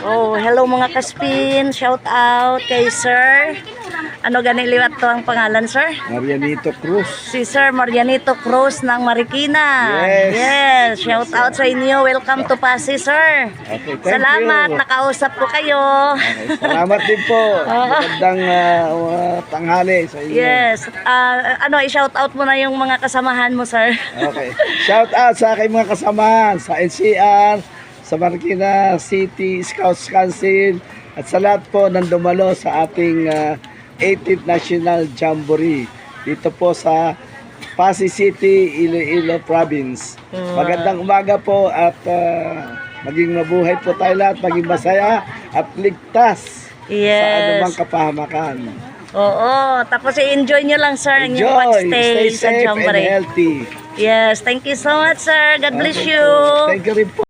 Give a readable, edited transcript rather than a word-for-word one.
Oh, hello mga kaspin. Shout out kay Sir. Ano gani liwat to ang pangalan, Sir? Marianito Cruz. Si Sir Marianito Cruz ng Marikina. Yes. Shout out sa inyo. Welcome to Pasig, Sir. Okay, thank Salamat. you. Nakausap ko kayo. Okay, salamat din po. Magandang tanghali sa inyo. Yes. I-shout out mo na yung mga kasamahan mo, Sir. Okay. Shout out sa aking mga kasamahan sa NCR, sa Marikina City Scouts Council, at sa lahat po ng dumalo sa ating 18th National Jamboree dito po sa Pasig City, Iloilo Province. Magandang umaga po at maging mabuhay po tayo lahat, maging masaya at ligtas sa anumang Yes. kapahamakan. Oo. Tapos i-enjoy nyo lang, Sir, ang inyong Enjoy, pagstay stay sa safe and Jamboree. healthy. Yes. Thank you so much, Sir. God bless Okay you. po. Thank you rin po.